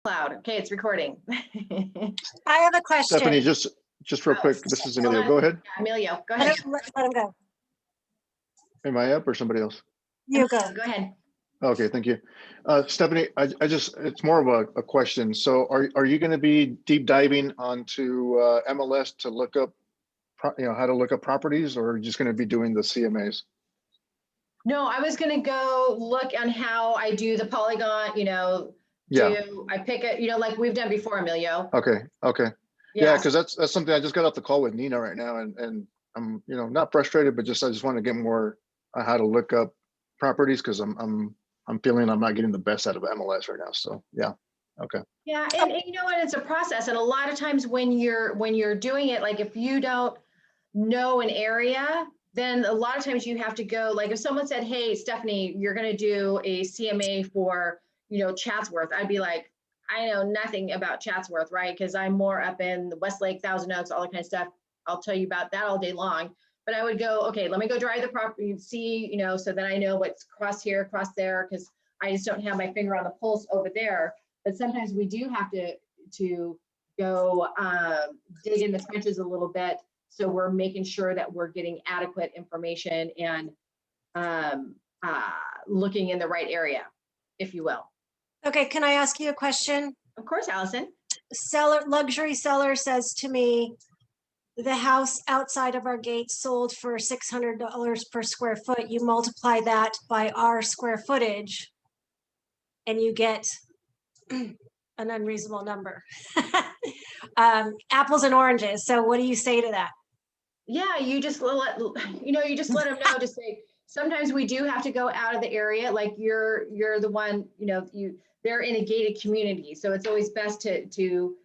Cloud. Okay, it's recording. I have a question. Stephanie, just real quick. This is Emilio. Go ahead. Yeah, Emilio, go ahead. Let him go. Am I up or somebody else? You go. Go ahead. Okay, thank you. Stephanie, it's more of a question. So are you going to be deep diving onto MLS to look up, how to look up properties, or are you just going to be doing the CMAs? No, I was going to go look on how I do the polygon, I pick it, like we've done before, Emilio. Okay. Yeah, because that's something I just got off the call with Nina right now, and I'm not frustrated, but I just want to get more on how to look up properties, because I'm feeling I'm not getting the best out of MLS right now. So yeah. Okay. Yeah, and you know what, it's a process, and a lot of times when you're doing it, like if you don't know an area, then a lot of times you have to go, like if someone said, hey, Stephanie, you're going to do a CMA for, Chatsworth, I'd be like, I know nothing about Chatsworth, right? Because I'm more up in the Westlake, Thousand Oaks, all that kind of stuff. I'll tell you about that all day long. But I would go, okay, let me go drive the property and see, so that I know what's across here, across there, because I just don't have my finger on the pulse over there. But sometimes we do have to go dig in the trenches a little bit. So we're making sure that we're getting adequate information and looking in the right area, if you will. Okay, can I ask you a question? Of course, Allison. Luxury seller says to me, the house outside of our gate sold for $600 per square foot. You multiply that by our square footage and you get an unreasonable number. Apples and oranges. So what do you say to that? Yeah, you just let them know, just say, sometimes we do have to go out of the area. Like you're the one, they're in a gated community. So it's always best to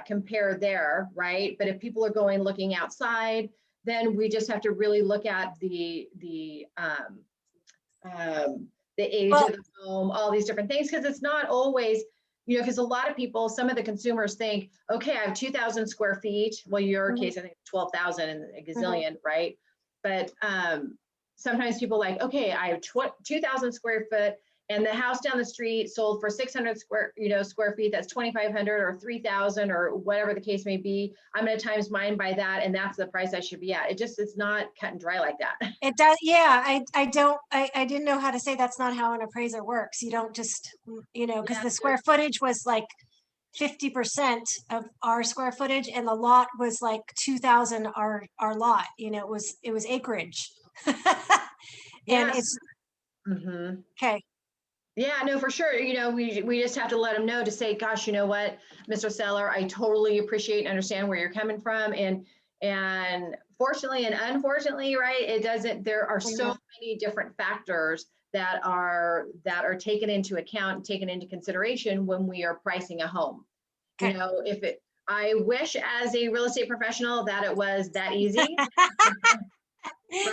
compare there, right? But if people are looking outside, then we just have to really look at the age of the home, all these different things, because it's not always, because a lot of people, some of the consumers think, okay, I have 2,000 square feet. Well, your case, I think 12,000 and a gazillion, right? But sometimes people like, okay, I have 2,000 square foot, and the house down the street sold for 600 square feet. That's 2,500 or 3,000 or whatever the case may be. I'm going to times mine by that, and that's the price I should be at. It's not cut and dry like that. It does. Yeah, I didn't know how to say that's not how an appraiser works. You don't just, because the square footage was like 50% of our square footage, and the lot was like 2,000 our lot. It was acreage. And it's okay. Yeah, no, for sure. We just have to let them know to say, gosh, you know what, Mr. Seller, I totally appreciate and understand where you're coming from. And fortunately and unfortunately, right, there are so many different factors that are taken into account and taken into consideration when we are pricing a home. Okay. I wish as a real estate professional that it was that easy.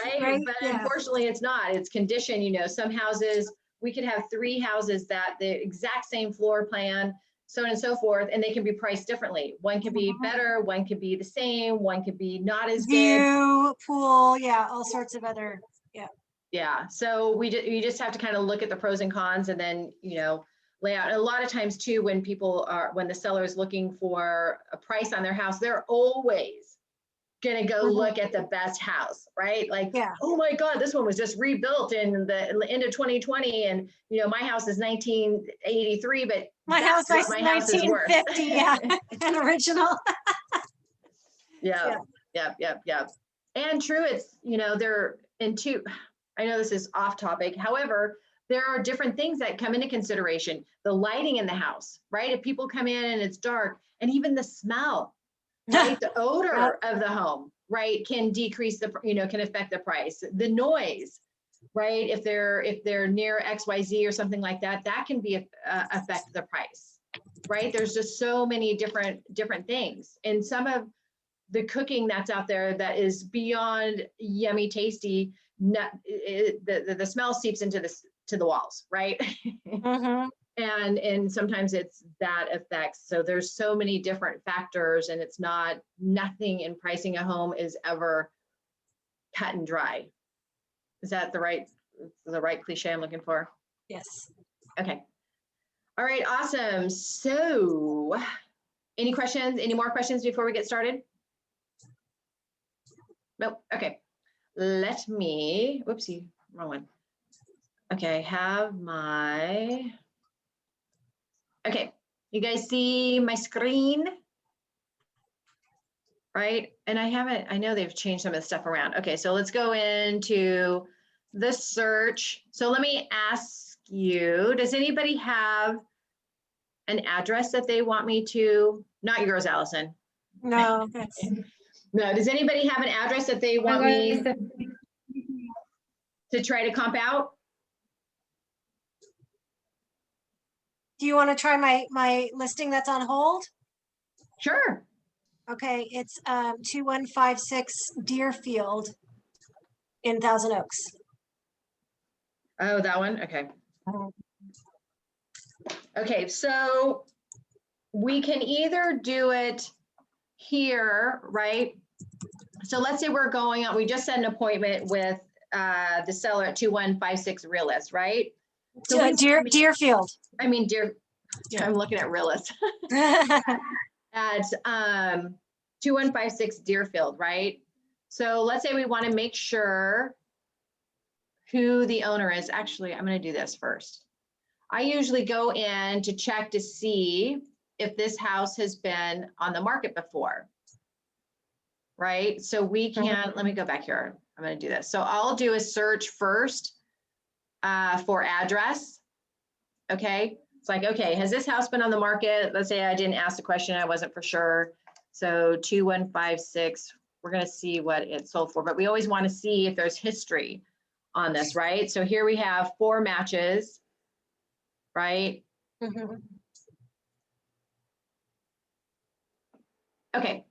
Right? But unfortunately it's not. It's condition. Some houses, we could have 3 houses that the exact same floor plan, so on and so forth, and they can be priced differently. One could be better, one could be the same, one could be not as good. View, pool, all sorts of other, Yeah, so you just have to kind of look at the pros and cons, and then, lay out. And a lot of times too, when the seller is looking for a price on their house, they're always gonna go look at the best house, right? Like, oh my God, this one was just rebuilt in the end of 2020, and my house is 1983, but my house is 1950, an original. Yeah. And true, it's they're into. I know this is off topic. However, there are different things that come into consideration. The lighting in the house, right? If people come in and it's dark, and even the smell. Right, the odor of the home, right, can decrease can affect the price. The noise, right, if they're near XYZ or something like that, that can be affect the price, right? There's just so many different things, and some of the cooking that's out there that is beyond yummy, tasty. The smell seeps into the walls, right? And sometimes it's that affects. So there's so many different factors, and it's nothing in pricing a home is ever cut and dry. Is that the right cliche I'm looking for? Yes. Okay. All right, awesome. So any questions, any more questions before we get started? Nope, okay. Let me, whoopsie, wrong one. Okay, I have my, okay. You guys see my screen? Right, and I know they've changed some of the stuff around. Okay, so let's go into the search. So let me ask you, does anybody have an address that they want me to, not yours, Allison. No, that's, No, does anybody have an address that they want me to try to comp out? do you want to try my listing that's on hold? Sure. Okay, it's 2156 Deerfield in Thousand Oaks. Oh, that one, okay. Okay, so we can either do it here, right? So let's say we're going on, we just set an appointment with the seller at 2156 Realist, right? So we- Deerfield. I mean, Yeah. I'm looking at Realist at 2156 Deerfield, right? So let's say we want to make sure who the owner is. Actually, I'm going to do this first. I usually go in to check to see if this house has been on the market before, right? So we can, let me go back here. I'm going to do this. So I'll do a search first for address. Okay. It's like, okay, has this house been on the market? Let's say I didn't ask the question. I wasn't for sure. So 2156, we're going to see what it sold for, but we always want to see if there's history on this, right? So here we have 4 matches, right? Okay,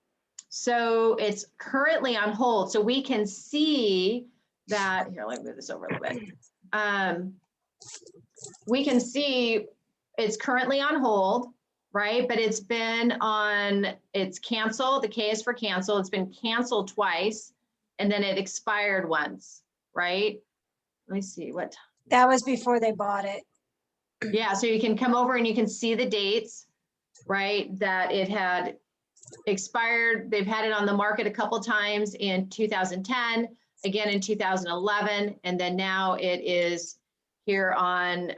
so it's currently on hold. So we can see that, here, let me move this over a little bit. We can see it's currently on hold, right? But it's been on, it's canceled. The K is for cancel. It's been canceled twice, and then it expired once, right? Let me see what. That was before they bought it. Yeah, so you can come over and you can see the dates, right? That it had expired. They've had it on the market a couple times in 2010, again in 2011, and then now it is here on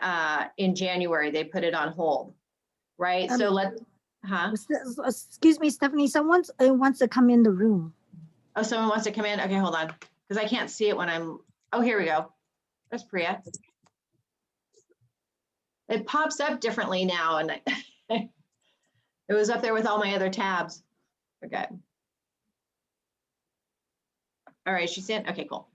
in January. They put it on hold, right? So Excuse me, Stephanie. Someone wants to come in the room. Oh, someone wants to come in. Okay, hold on, because I can't see it when I'm. Oh, here we go. That's Priya. It pops up differently now, and it was up there with all my other tabs. Okay. All right, she's in. Okay, cool.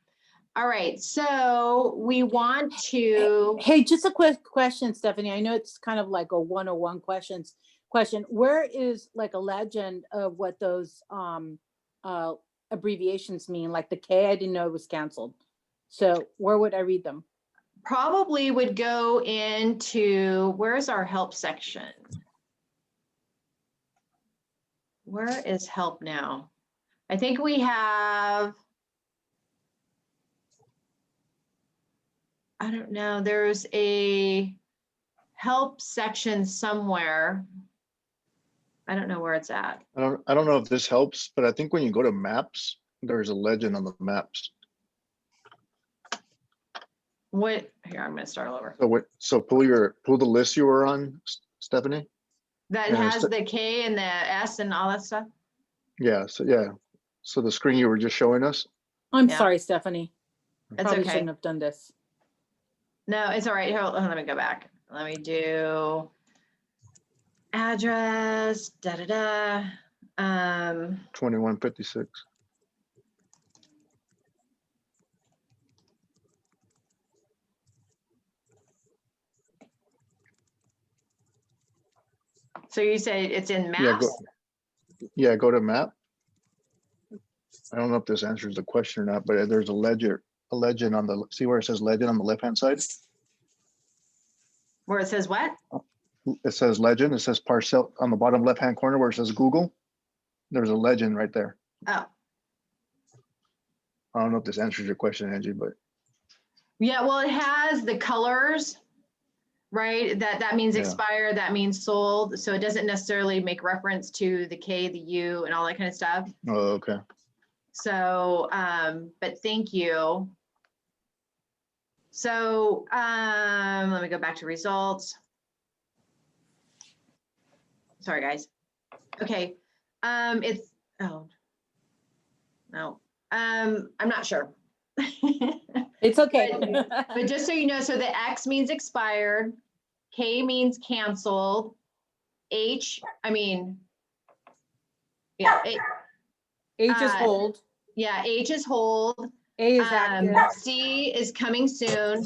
All right, so we want to. Hey, just a quick question, Stephanie. I know it's kind of like a 101 question. Where is like a legend of what those abbreviations mean? Like the K, I didn't know it was canceled. So where would I read them? Probably would go into, where's our help section? Where is help now? I think we have, I don't know, there's a help section somewhere. I don't know where it's at. I don't know if this helps, but I think when you go to maps, there's a legend on the maps. What, here, I'm gonna start all over. So pull the list you were on, Stephanie. That has the K and the S and all that stuff? Yeah, so the screen you were just showing us. I'm Yeah. sorry, Stephanie. It's Probably okay. shouldn't have done this. No, it's all right. Here, let me go back. Let me do address, 2156. So you say it's in maps? Go to map. I don't know if this answers the question or not, but there's a legend on the, see where it says legend on the left-hand side? Where it says what? It says legend. It says parcel on the bottom left-hand corner where it says Google. There's a legend right there. Oh. I don't know if this answers your question, Angie, but. Yeah, well, it has the colors, right? That means Yeah. expired, that means sold. So it doesn't necessarily make reference to the K, the U, and all that kind of stuff. Oh, okay. So, but thank you. So let me go back to results. Sorry, guys. Okay. It's, oh, no. I'm not sure. It's okay. But just so you know, so the X means expired, K means canceled, H, I mean, yeah, H is hold. yeah, H is hold. A is active. C is coming soon.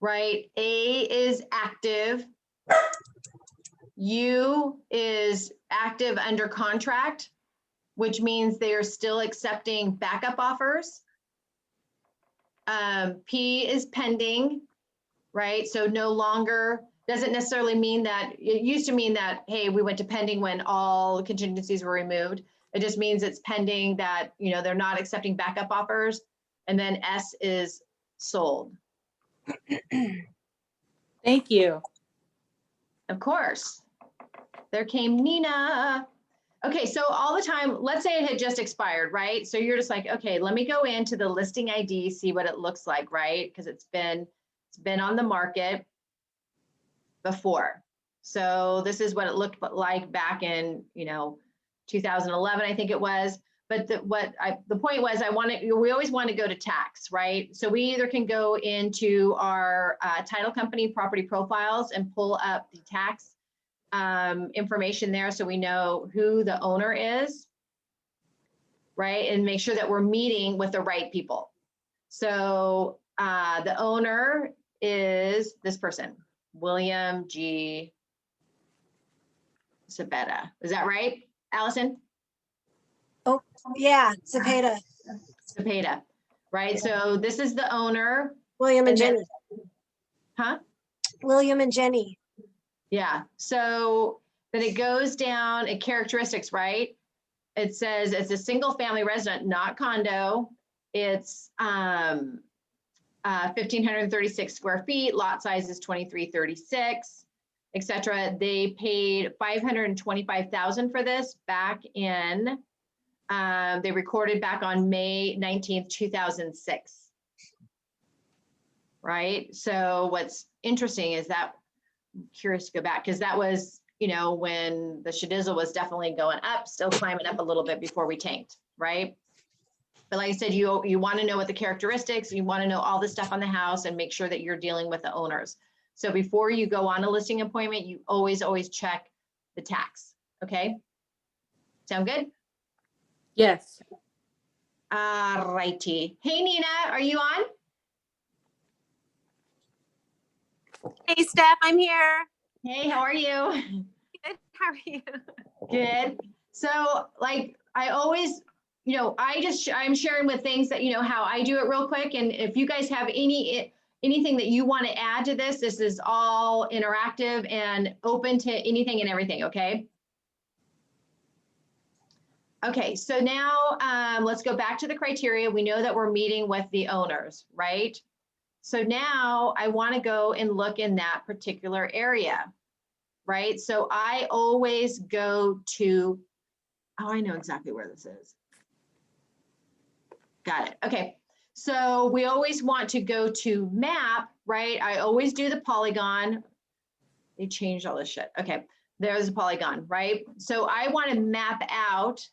Right, A is active. U is active under contract, which means they are still accepting backup offers. P is pending, right? So no longer, doesn't necessarily mean that, it used to mean that, hey, we went to pending when all contingencies were removed. It just means it's pending that, you know, they're not accepting backup offers. And then S is sold. Thank you. Of course. There came Nina. Okay, so all the time, let's say it had just expired, right? So you're just like, okay, let me go into the listing ID, see what it looks like, right? Because it's been on the market before. So this is what it looked like back in, you know, 2011, I think it was. But the point was, we always want to go to tax, right? So we either can go into our title company property profiles and pull up the tax information there, so we know who the owner is, right? And make sure that we're meeting with the right people. So the owner is this person, William G. Cepeda. Is that right, Allison? Oh, yeah, Cepeda, Cepeda, right? So this is the owner. William and then- Jenny. Huh? William and Jenny. Yeah, so then it goes down at characteristics, right? It says it's a single family resident, not condo. It's 1,536 square feet, lot size is 2336, etc. They paid $525,000 for this back in, they recorded back on May 19th, 2006. Right, so what's interesting is that, I'm curious to go back, because that was, you know, when the shadizzle was definitely going up, still climbing up a little bit before we tanked, right? But like I said, you want to know what the characteristics, you want to know all the stuff on the house and make sure that you're dealing with the owners. So before you go on a listing appointment, you always check the tax, okay? Sound good? Yes. All righty. Hey, Nina, are you on? Hey, Steph, I'm here. Hey, how are you? Good. How are you? Good. So like I always, you know, I'm sharing with things that, you know, how I do it real quick. And if you guys have anything that you want to add to this is all interactive and open to anything and everything. Okay. Okay. So now let's go back to the criteria. We know that we're meeting with the owners, right? So now I want to go and look in that particular area. Right? So I always go to, oh, I know exactly where this is. Got it. Okay. So we always want to go to map, right? I always do the polygon. They changed all this shit. Okay. There's a polygon, right? So I want to map out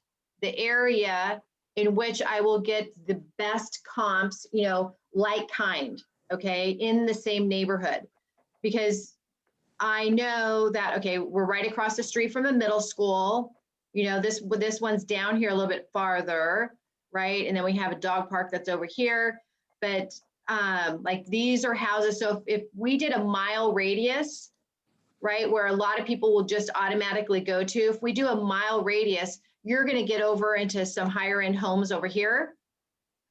the area in which I will get the best comps, you know, like kind, okay, in the same neighborhood. Because I know that, okay, we're right across the street from a middle school. You know, this one's down here a little bit farther, right? And then we have a dog park that's over here. But like these are houses. So if we did a mile radius, right, where a lot of people will just automatically go to, if we do a mile radius, you're going to get over into some higher end homes over here,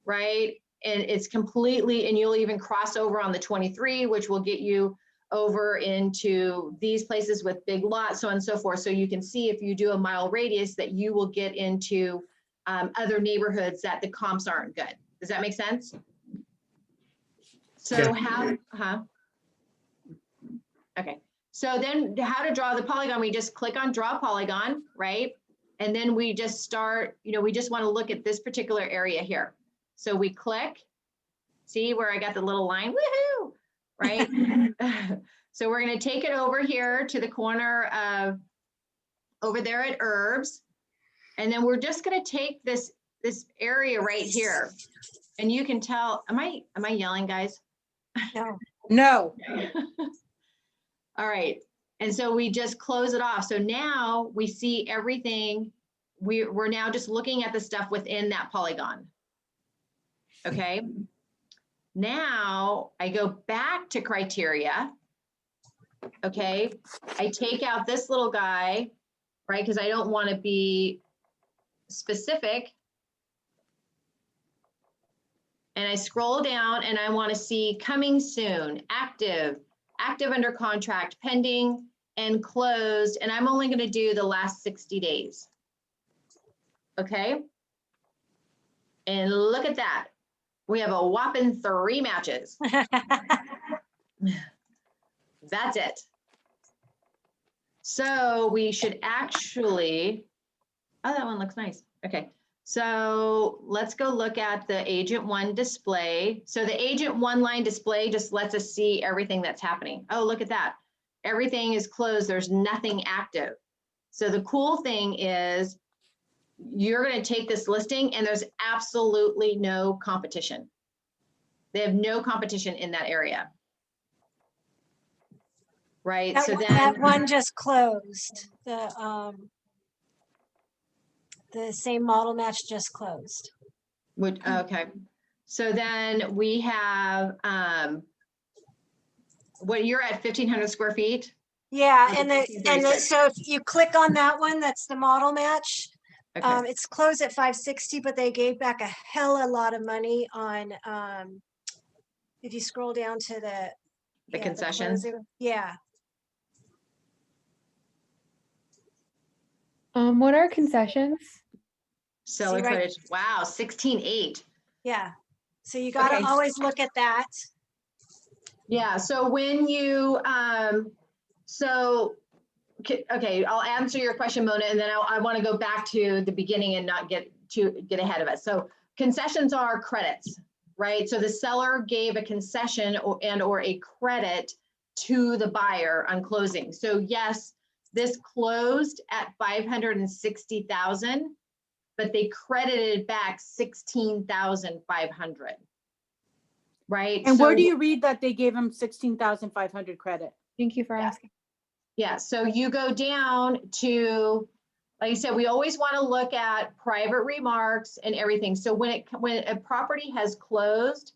right? And it's completely, and you'll even cross over on the 23, which will get you over into these places with big lots, so on and so forth. So you can see if you do a mile radius that you will get into other neighborhoods that the comps aren't good. Does that make sense? So Yeah. how, Okay, so then how to draw the polygon, we just click on draw polygon, right? And then we just start, we just want to look at this particular area here. So we click, see where I got the little line, woohoo, right? So we're going to take it over here to the corner of over there at herbs. And then we're just going to take this area right here. And you can tell, am I yelling, guys? No. No. All right. And so we just close it off. So now we see everything. We're now just looking at the stuff within that polygon. Okay. Now I go back to criteria. Okay. I take out this little guy, right? Because I don't want to be specific. And I scroll down and I want to see coming soon, active under contract, pending, and closed. And I'm only going to do the last 60 days. Okay. And look at that. We have a whopping 3 matches. That's it. So we should actually, oh, that one looks nice. Okay. So let's go look at the agent 1 display. So the agent 1 line display just lets us see everything that's happening. Oh, look at that. Everything is closed. There's nothing active. So the cool thing is you're going to take this listing and there's absolutely no competition. They have no competition in that area. Right. That, so then that one just closed. The same model match just closed. Okay. So then we have, what, you're at 1,500 square feet? Yeah, Okay, and so if you click on that one, that's the model match. Okay. It's closed at 560, but they gave back a hell of a lot of money on, if you scroll down to the concessions? Yeah. What are concessions? Seller See, right- credit. Wow, 16.8. Yeah. So you got to Okay. always look at that. Yeah. So when you, okay, I'll answer your question, Mona, and then I want to go back to the beginning and not get ahead of us. So concessions are credits, right? So the seller gave a concession or a credit to the buyer on closing. So yes, this closed at 560,000, but they credited back 16,500. Right. And where do you read that they gave him 16,500 credit? Thank you for asking. Yeah. So you go down to, like I said, we always want to look at private remarks and everything. So when a property has closed,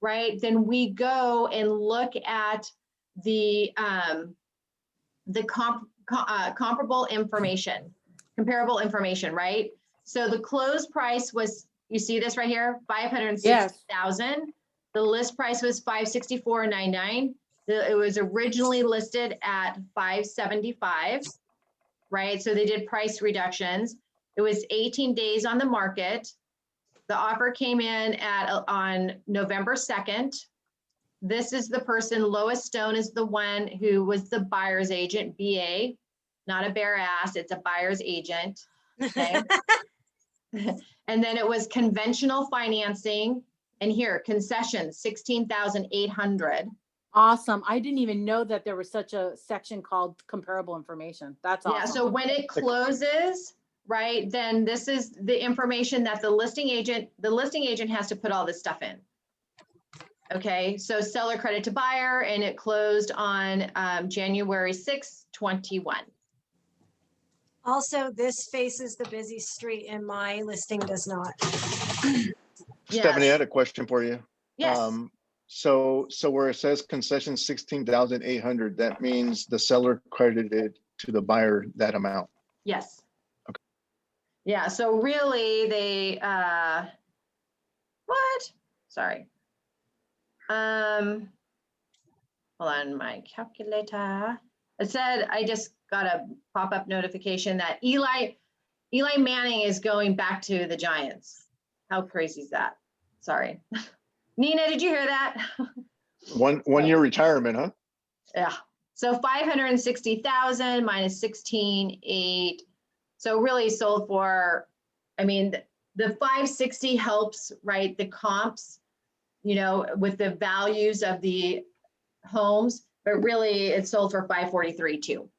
right, then we go and look at the comparable information, right? So the close price was, you see this right here, 560,000. The list price was 564.99. It was originally listed at 575, right? So they did price reductions. It was 18 days on the market. The offer came in on November 2nd. This is the person, Lois Stone is the one who was the buyer's agent, BA, not a bare ass, it's a buyer's agent, okay? And then it was conventional financing, and here, concessions, 16,800. Awesome. I didn't even know that there was such a section called comparable information. That's awesome. Yeah, so when it closes, right, then this is the information that the listing agent has to put all this stuff in. Okay, so seller credit to buyer, and it closed on January 6th, 21. Also, this faces the busy street and my listing does not. Stephanie, I had a question for you. Yes. So where it says concession 16,800, that means the seller credited to the buyer that amount. Yes. Okay. Yeah, so really they, what? Sorry. Hold on, my calculator. It said, I just got a pop-up notification that Eli Manning is going back to the Giants. How crazy is that? Sorry. Nina, did you hear that? One year retirement, huh? Yeah, So 560,000 minus 16.8. So really sold for, I mean, the 560 helps, right? The comps, you know, with the values of the homes, but really it's sold for 543 too.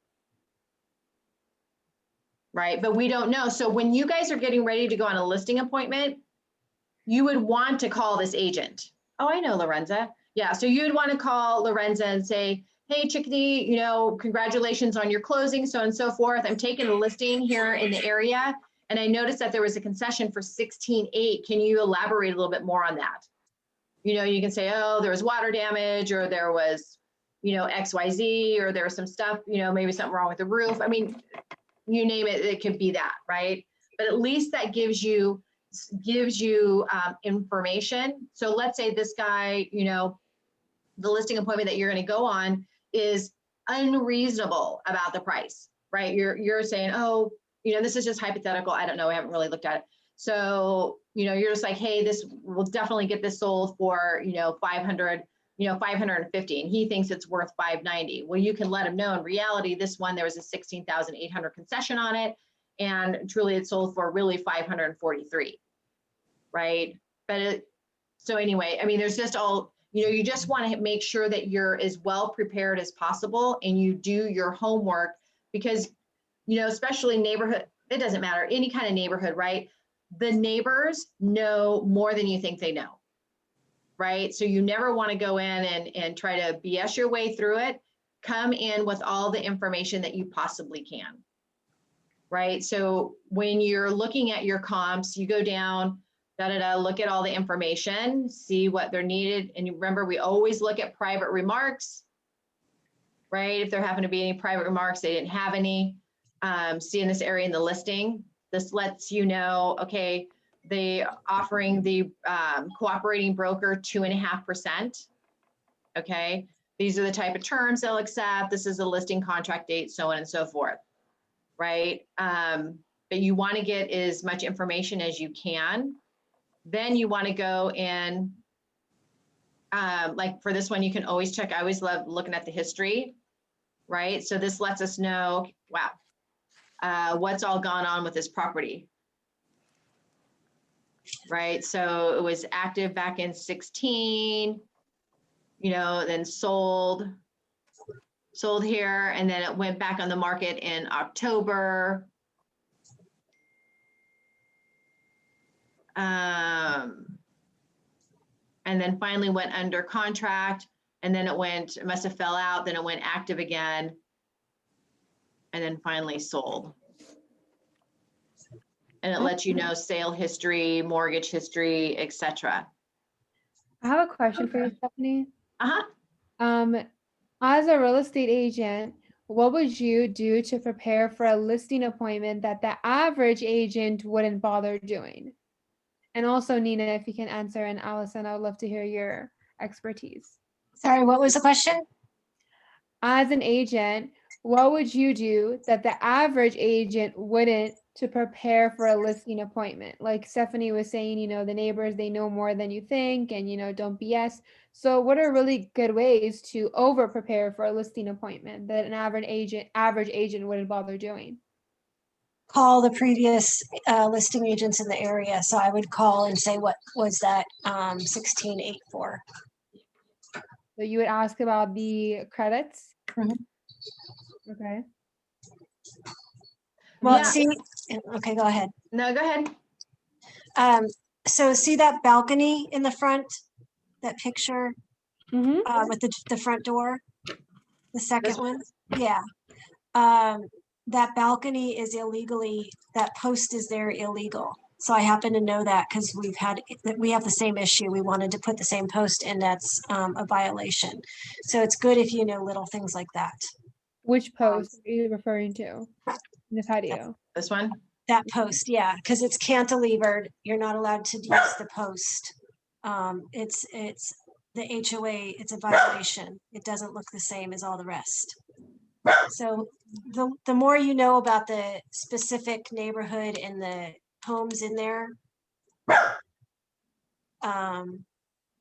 Right, but we don't know. So when you guys are getting ready to go on a listing appointment, you would want to call this agent. Oh, I know Lorenza. Yeah, so you would want to call Lorenza and say, hey, Chickadee, you know, congratulations on your closing, so on and so forth. I'm taking a listing here in the area, and I noticed that there was a concession for 16.8. Can you elaborate a little bit more on that? You know, you can say, oh, there was water damage, or there was, you know, XYZ, or there was some stuff, you know, maybe something wrong with the roof. I mean, you name it, it could be that, right? But at least that gives you information. So let's say this guy, you know, the listing appointment that you're going to go on is unreasonable about the price, right? You're saying, oh, you know, this is just hypothetical. I don't know. I haven't really looked at it. So, you know, you're just like, hey, this will definitely get this sold for, you know, 500, you know, 550, and he thinks it's worth 590. Well, you can let him know in reality, this one, there was a 16,800 concession on it, and truly it sold for really 543, right? But so anyway, I mean, there's just all, you know, you just want to make sure that you're as well prepared as possible and you do your homework, because, you know, especially neighborhood, it doesn't matter, any kind of neighborhood, right? The neighbors know more than you think they know, right? So you never want to go in and try to BS your way through it. Come in with all the information that you possibly can, right? So when you're looking at your comps, you go down, look at all the information, see what they're needed. And you remember, we always look at private remarks, right? If there happen to be any private remarks, they didn't have any. See in this area in the listing, this lets you know, okay, they offering the cooperating broker 2.5%. Okay, these are the type of terms they'll accept. This is a listing contract date, so on and so forth, right? But you want to get as much information as you can. Then you want to go in, like for this one, you can always check. I always love looking at the history, right? So this lets us know, wow, what's all gone on with this property, right? So it was active back in 16, you know, then sold here, and then it went back on the market in October. And then finally went under contract, and then it must have fell out, then it went active again, and then finally sold. And it lets you know sale history, mortgage history, etc. I have a question for you, Stephanie. Uh-huh. As a real estate agent, what would you do to prepare for a listing appointment that the average agent wouldn't bother doing? And also, Nina, if you can answer, and Allison, I would love to hear your expertise. Sorry, what was the question? As an agent, what would you do that the average agent wouldn't to prepare for a listing appointment? Like Stephanie was saying, you know, the neighbors, they know more than you think, and, you know, don't BS. So what are really good ways to over prepare for a listing appointment that an average agent wouldn't bother doing? Call the previous listing agents in the area. So I would call and say, what was that 16.8 for? So you would ask about the credits? Mhm. Okay. Well, Yeah. see, okay, go ahead. No, go ahead. So see that balcony in the front, that picture Mm-hmm. with the front door, the second This one? Yeah. That balcony is illegally, that post is there illegal. So I happen to know that because we have the same issue. We wanted to put the same post in, that's a violation. So it's good if you know little things like that. Which post are you referring to in the patio? This one? That post, yeah, because it's cantilevered. You're not allowed to use the post. It's the HOA, it's a violation. It doesn't look the same as all the rest. So the more you know about the specific neighborhood and the homes in there,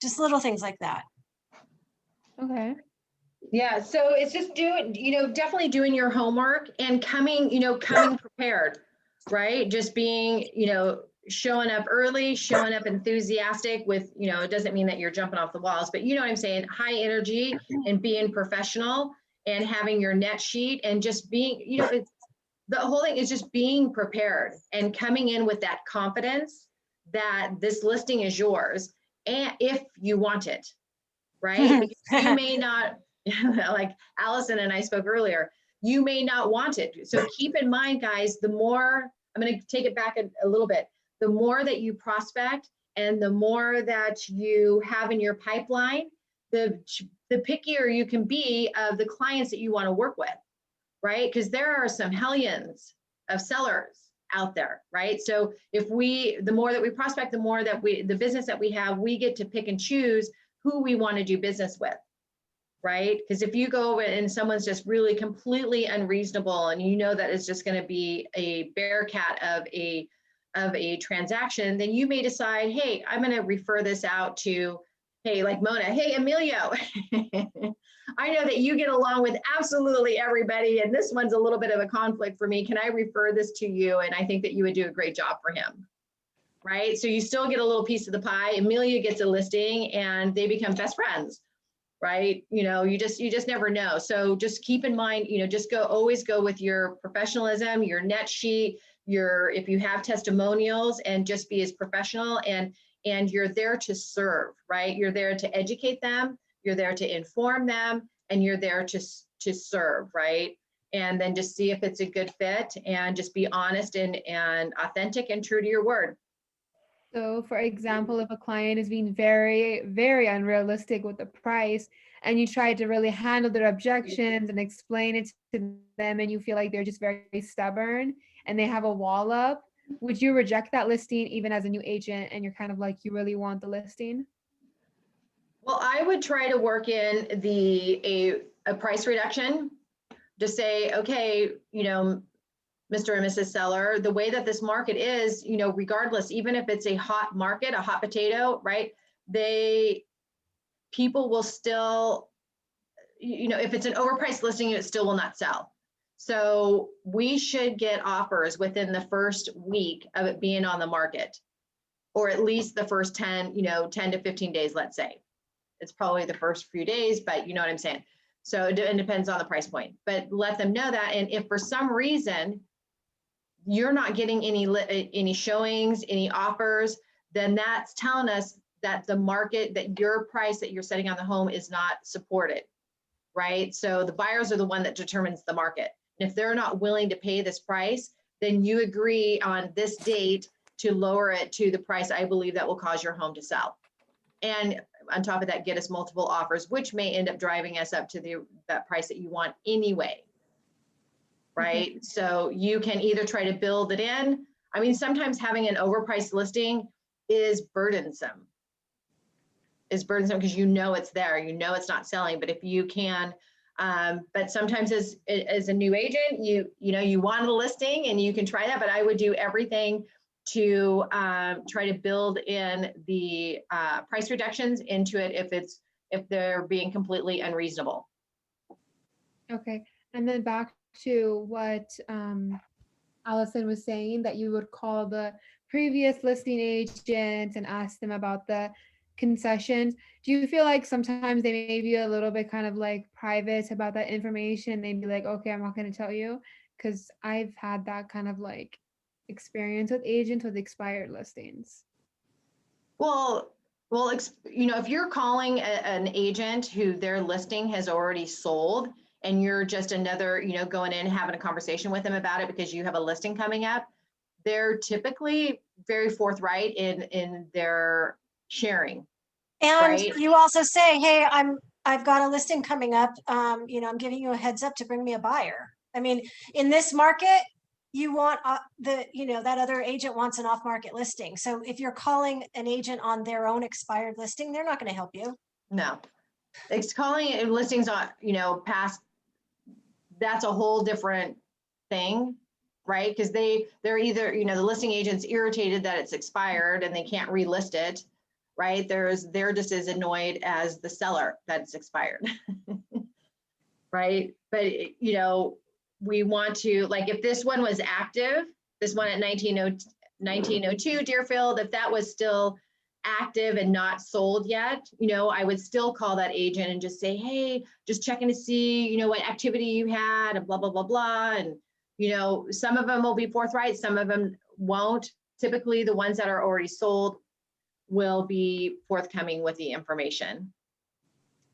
just little things like that. Okay. Yeah, so it's just doing, definitely doing your homework and coming prepared, right? Just being, showing up early, showing up enthusiastic with, it doesn't mean that you're jumping off the walls, but you know what I'm saying? High energy and being professional and having your net sheet and just being, it's, the whole thing is just being prepared and coming in with that confidence that this listing is yours and if you want it, right? Because you may not, like Allison and I spoke earlier, you may not want it. So keep in mind, guys, the more, I'm going to take it back a little bit, the more that you prospect and the more that you have in your pipeline, the pickier you can be of the clients that you want to work with, right? Because there are some hellions of sellers out there, right? So if the more that we prospect, the more that the business that we have, we get to pick and choose who we want to do business with, right? Because if you go and someone's just really completely unreasonable and you know that it's just going to be a bear cat of a transaction, then you may decide, hey, I'm going to refer this out to, hey, like Mona, hey, Emilio, I know that you get along with absolutely everybody, and this one's a little bit of a conflict for me. Can I refer this to you? And I think that you would do a great job for him, right? So you still get a little piece of the pie. Emilio gets a listing and they become best friends, right? You just never know. So just keep in mind, always go with your professionalism, your net sheet, if you have testimonials, and just be as professional and you're there to serve, right? You're there to educate them, you're there to inform them, and you're there to serve, right? And then just see if it's a good fit and just be honest and authentic and true to your word. So for example, if a client is being very, very unrealistic with the price and you try to really handle their objections and explain it to them and you feel like they're just very stubborn and they have a wall up, would you reject that listing even as a new agent and you're kind of like, you really want the listing? Well, I would try to work in a price reduction to say, okay, Mr. and Mrs. Seller, the way that this market is, regardless, even if it's a hot market, a hot potato, right? People will still, if it's an overpriced listing, it still will not sell. So we should get offers within the first week of it being on the market, or at least the first 10 to 15 days, let's say. It's probably the first few days, but you know what I'm saying? So it depends on the price point, but let them know that. And if for some reason you're not getting any showings, any offers, then that's telling us that the market, that your price that you're setting on the home is not supported, right? So the buyers are the one that determines the market. And if they're not willing to pay this price, then you agree on this date to lower it to the price I believe that will cause your home to sell. And on top of that, get us multiple offers, which may end up driving us up to that price that you want anyway. Right? Mm-hmm. So you can either try to build it in. I mean, sometimes having an overpriced listing is burdensome. It's burdensome because it's there, it's not selling. But if you can, but sometimes as a new agent, you want a listing and you can try that. But I would do everything to try to build in the price reductions into it if they're being completely unreasonable. Okay, and then back to what Allison was saying, that you would call the previous listing agent and ask them about the concessions. Do you feel like sometimes they may be a little bit kind of like private about that information? They'd be like, okay, I'm not going to tell you, because I've had that kind of like experience with agents with expired listings. Well, if you're calling an agent who their listing has already sold and you're just another, going in and having a conversation with them about it because you have a listing coming up, they're typically very forthright in their sharing. And right? You also say, hey, I've got a listing coming up. I'm giving you a heads up to bring me a buyer. I mean, in this market, you want that other agent wants an off-market listing. So if you're calling an agent on their own expired listing, they're not going to help you. No, it's calling listings on, past, that's a whole different thing, right? Because they're either, the listing agent's irritated that it's expired and they can't relist it, right? They're just as annoyed as the seller that it's expired. right? But, you know, we want to, like, if this one was active, this one at 1902 Deerfield, if that was still active and not sold yet, you know, I would still call that agent and just say, hey, just checking to see, you know, what activity you had and blah, blah, blah, blah. And, you know, some of them will be forthright, some of them won't. Typically, the ones that are already sold will be forthcoming with the information.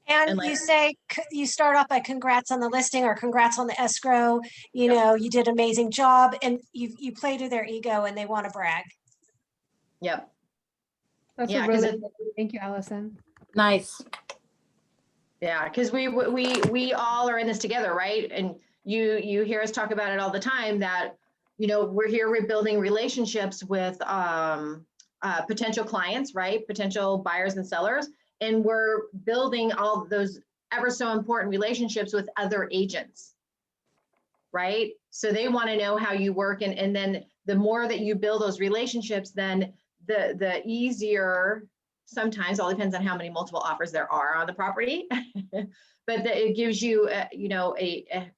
And like- you say, you start off by congrats on the listing or congrats on the escrow, you know, you did an amazing job, and you play to their ego and they want to brag. Yep. That's Yeah, a 'cause really good, thank you, Allison. Nice. Yeah, because we all are in this together, right? And you hear us talk about it all the time that, you know, we're here, we're building relationships with potential clients, right? Potential buyers and sellers. And we're building all those ever so important relationships with other agents, right? So they want to know how you work. And then the more that you build those relationships, then the easier, sometimes all depends on how many multiple offers there are on the property, but it gives you, you know, a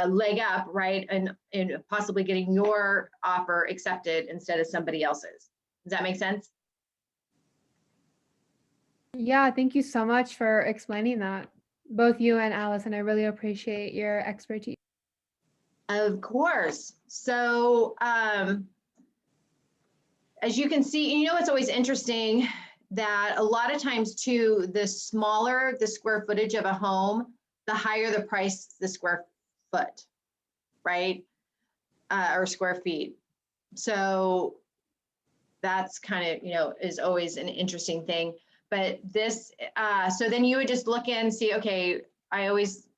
leg up, right? And possibly getting your offer accepted instead of somebody else's. Does that make sense? Yeah, thank you so much for explaining that. Both you and Allison, I really appreciate your expertise. Of course. So as you can see, you know, it's always interesting that a lot of times too, the smaller the square footage of a home, the higher the price the square foot, right? Or square feet. So that's kind of, you know, is always an interesting thing. But this, so then you would just look in and see, okay, I always,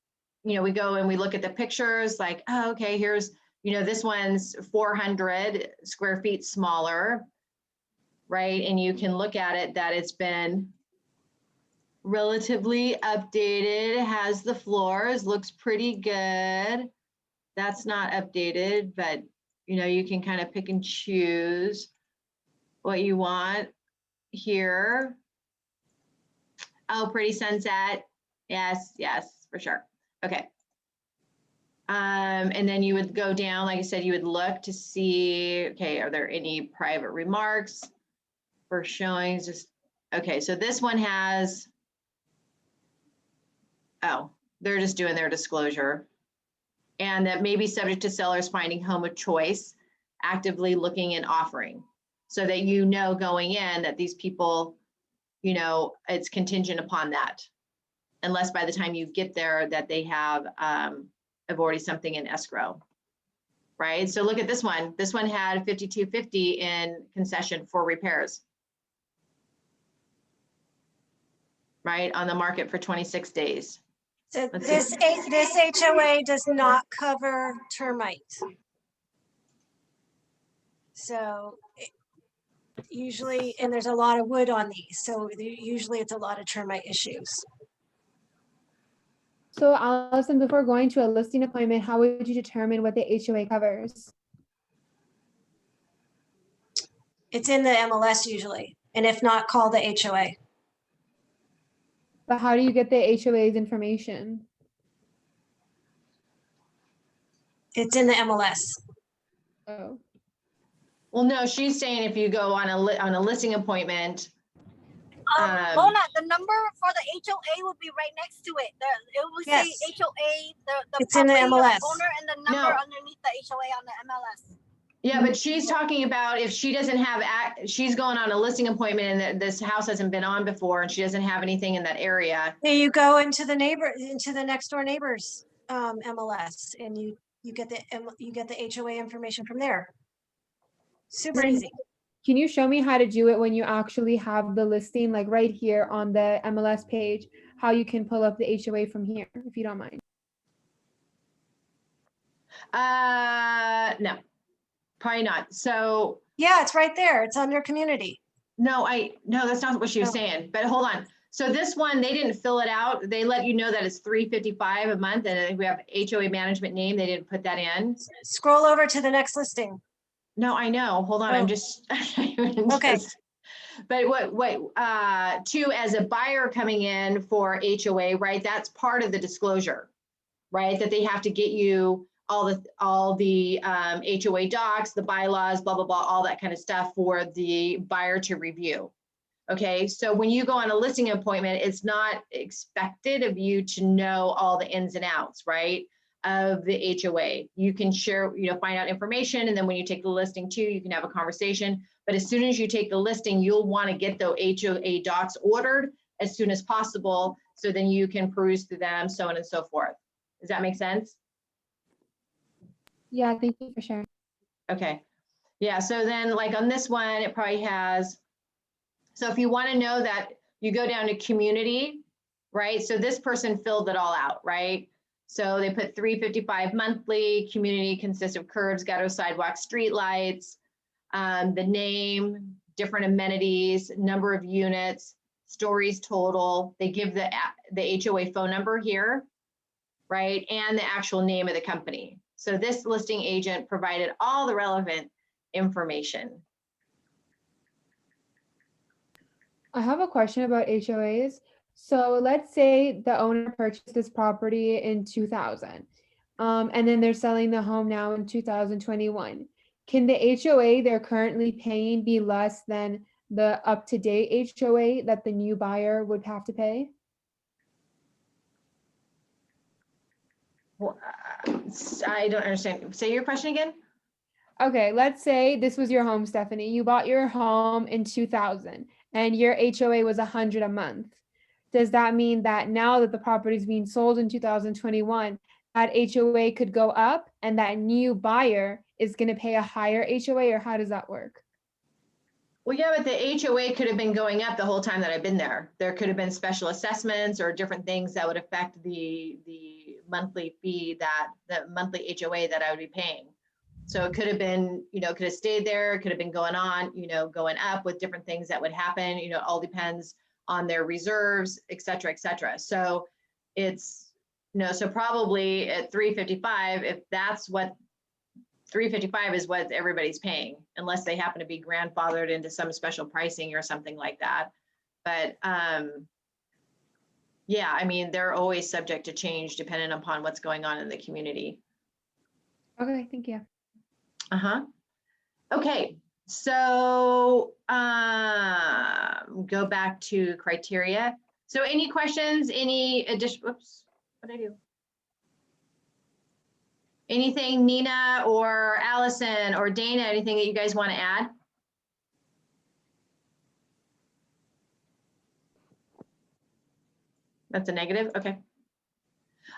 you know, we go and we look at the pictures like, oh, okay, here's, you know, this one's 400 square feet smaller, right? And you can look at it that it's been relatively updated, has the floors, looks pretty good. That's not updated, but, you know, you can kind of pick and choose what you want here. Oh, pretty sunset. Yes, yes, for sure. Okay. And then you would go down, like I said, you would look to see, okay, are there any private remarks for showings? Just, okay, so this one has, oh, they're just doing their disclosure. And that may be subject to sellers finding home of choice, actively looking and offering. So that you know going in that these people, you know, it's contingent upon that. Unless by the time you get there that they have already something in escrow, right? So look at this one. This one had 5250 in concession for repairs, right? On the market for 26 days. So Let's this HOA does not cover termite. So usually, and there's a lot of wood on these, so usually it's a lot of termite issues. So Allison, before going to a listing appointment, how would you determine what the HOA covers? It's in the MLS usually, and if not, call the HOA. But how do you get the HOA's information? It's in the MLS. Oh, Well, no, she's saying if you go on a listing appointment. Mona, the number for the HOA will be right next to it. It will Yes. say HOA, the It's in the property MLS. owner, and the number underneath the HOA on the MLS. Yeah, but she's talking about if she doesn't have, she's going on a listing appointment and this house hasn't been on before and she doesn't have anything in that area. Yeah, you go into the next door neighbor's MLS, and you get the HOA information from there. Super Then easy. can you show me how to do it when you actually have the listing, like right here on the MLS page, how you can pull up the HOA from here, if you don't mind? No, probably not. So Yeah, it's right there. It's under community. no, that's not what she was No. saying, but hold on. So this one, they didn't fill it out. They let you know that it's $355 a month and we have HOA management name. They didn't put that in. Scroll over to the next listing. No, I know. Hold on. Oh. I'm just, Okay. But as a buyer coming in for HOA, right? That's part of the disclosure. right? That they have to get you all the HOA docs, the bylaws, blah, blah, blah, all that kind of stuff for the buyer to review. Okay, so when you go on a listing appointment, it's not expected of you to know all the ins and outs, right, of the HOA. You can share, find out information, and then when you take the listing too, you can have a conversation. But as soon as you take the listing, you'll want to get the HOA docs ordered as soon as possible, so then you can peruse through them, so on and so forth. Does that make sense? Yeah, thank you for sharing. Okay. Yeah, so then like on this one, it probably has, so if you want to know that, you go down to community, right? So this person filled it all out, right? So they put $355 monthly. Community consists of curbs, gutter, sidewalks, street lights, the name, different amenities, number of units, stories total. They give the HOA phone number here, right? And the actual name of the company. So this listing agent provided all the relevant information. I have a question about HOAs. So let's say the owner purchased this property in 2000, and then they're selling the home now in 2021. Can the HOA they're currently paying be less than the up-to-date HOA that the new buyer would have to pay? Well, I don't understand. Say your question again. Okay, let's say this was your home, Stephanie. You bought your home in 2000 and your HOA was 100 a month. Does that mean that now that the property is being sold in 2021, that HOA could go up and that new buyer is going to pay a higher HOA, or how does that work? Well, yeah, but the HOA could have been going up the whole time that I've been there. There could have been special assessments or different things that would affect the monthly fee, that the monthly HOA that I would be paying. So it could have been, could have stayed there. It could have been going on, going up with different things that would happen. It all depends on their reserves, et cetera, et cetera. So it's, so probably at 355, if that's what 355 is what everybody's paying, unless they happen to be grandfathered into some special pricing or something like that. But yeah, I mean, they're always subject to change depending upon what's going on in the community. Okay, thank you. Okay, so go back to criteria. So any questions, any addition, whoops, what did I do? Anything, Nina or Allison or Dana, anything that you guys want to add? That's a negative, okay.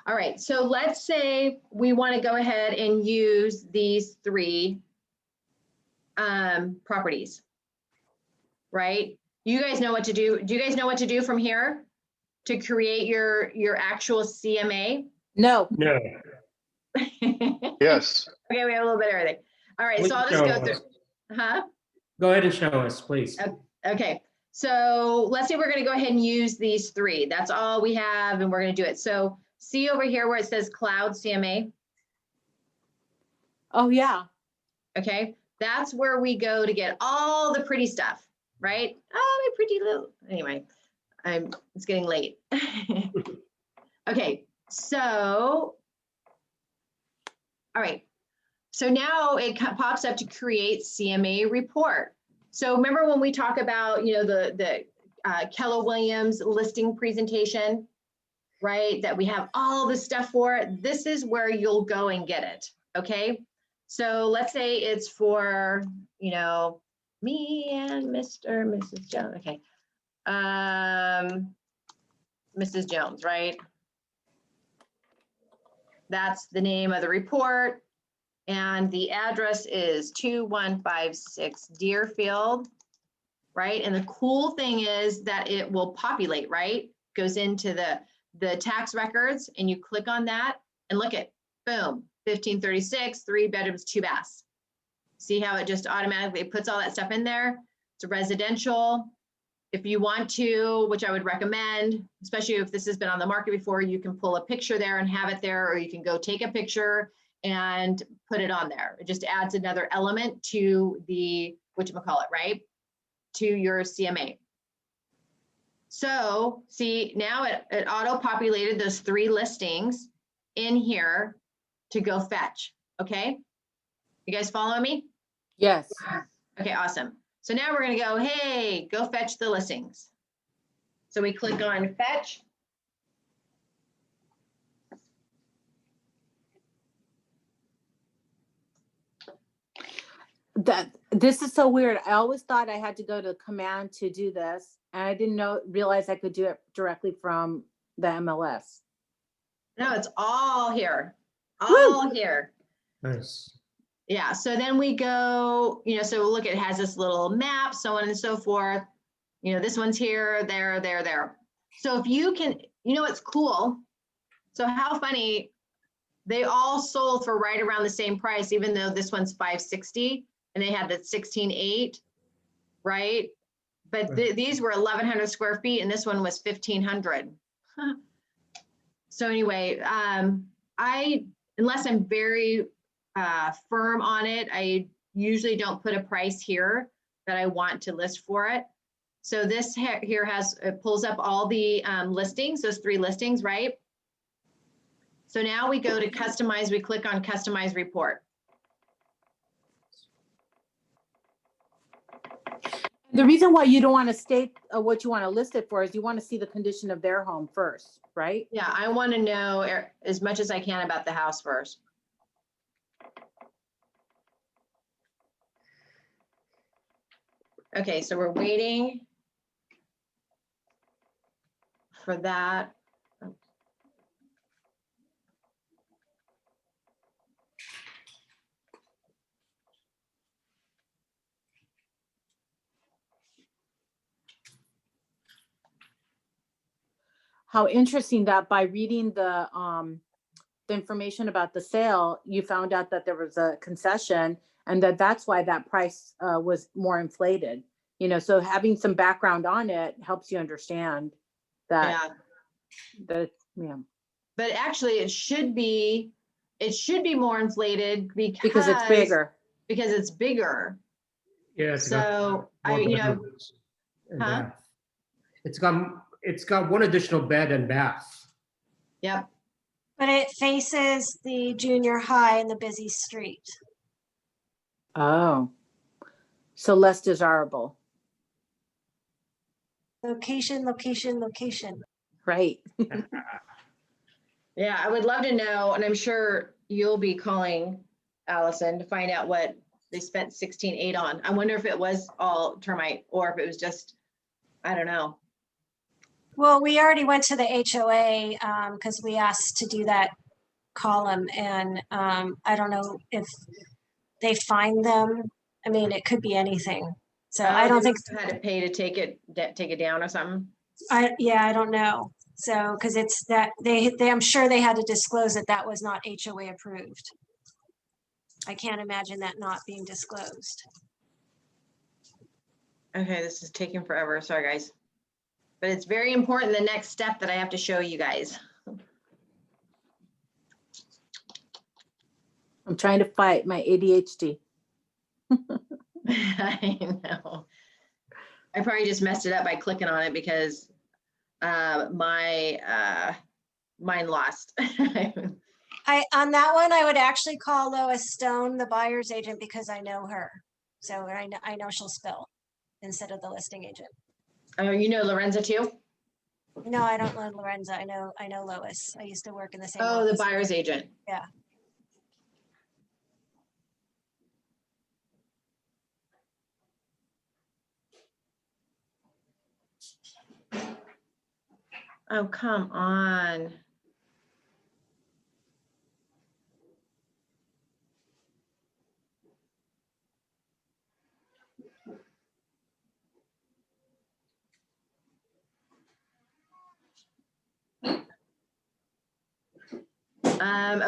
All right, so let's say we want to go ahead and use these three properties, right? You guys know what to do. Do you guys know what to do from here to create your actual CMA? No. No. Yes. Okay, we have a little bit of everything. All right, Please so I'll just show go us. through. Huh? Go ahead and show us, please. Okay, so let's say we're going to go ahead and use these three. That's all we have, and we're going to do it. So see over here where it says Cloud CMA. Oh, yeah. Okay, that's where we go to get all the pretty stuff, right? Oh, my pretty little. Anyway, it's getting late. Okay, so all right. So now it pops up to create CMA report. So remember when we talk about, the Keller Williams listing presentation, right? That we have all the stuff for it. This is where you'll go and get it. Okay. So let's say it's for, me and Mr. and Mrs. Jones. Okay. Mrs. Jones, right? That's the name of the report. And the address is 2156 Deerfield, right? And the cool thing is that it will populate, right? Goes into the tax records, and you click on that and look at, boom, 1536, 3 bedrooms, 2 baths. See how it just automatically puts all that stuff in there? It's a residential. If you want to, which I would recommend, especially if this has been on the market before, you can pull a picture there and have it there, or you can go take a picture and put it on there. It just adds another element to the, whatchamacallit, right? To your CMA. So see, now it auto-populated those 3 listings, in here to go fetch, okay? You guys follow me? Yes. Okay, awesome. So now we're gonna go, hey, go fetch the listings. So we click on fetch. This is so weird. I always thought I had to go to command to do this, and I didn't realize I could do it directly from the MLS. No, it's all here, all here. Nice. Yeah, so then we go, so look, it has this little map, so on and so forth. This one's here, there. So if you can, what's cool. So how funny, they all sold for right around the same price, even though this one's $560 and they had the 16.8, right? But these were 1,100 square feet and this one was 1,500. So anyway, unless I'm very firm on it, I usually don't put a price here that I want to list for it. So this here it pulls up all the listings, those 3 listings, right? So now we go to customize, we click on customize report. The reason why you don't want to state what you want to list it for is you want to see the condition of their home first, right? Yeah, I want to know as much as I can about the house first. Okay, so we're waiting for that. How interesting that by reading the information about the sale, you found out that there was a concession and that's why that price was more inflated. So having some background on it helps you understand that. Yeah. But actually, it should be more inflated because it's bigger. Because it's bigger. Yeah. So bath. It's got one additional bed and bath. Yep. But it faces the junior high and the busy street. Oh, so less desirable. Location, location, location. Right. Yeah, I would love to know, and I'm sure you'll be calling Allison to find out what they spent 16.8 on. I wonder if it was all termite or if it was just, I don't know. Well, we already went to the HOA because we asked to do that column, and I don't know if they find them. I mean, it could be anything. So I don't think you had to pay to take it down or something. I don't know. So because it's that they I'm sure they had to disclose that was not HOA approved. I can't imagine that not being disclosed. Okay, this is taking forever. Sorry, guys. But it's very important, the next step that I have to show you guys. I'm trying to fight my ADHD. I know. I probably just messed it up by clicking on it because mine lost. On that one, I would actually call Lois Stone, the buyer's agent, because I know her. So I know she'll spill instead of the listing agent. Oh, you know Lorenza too? No, I don't know Lorenza. I know Lois. I used to work in the same Oh, office. the buyer's agent. Yeah. Oh, come on.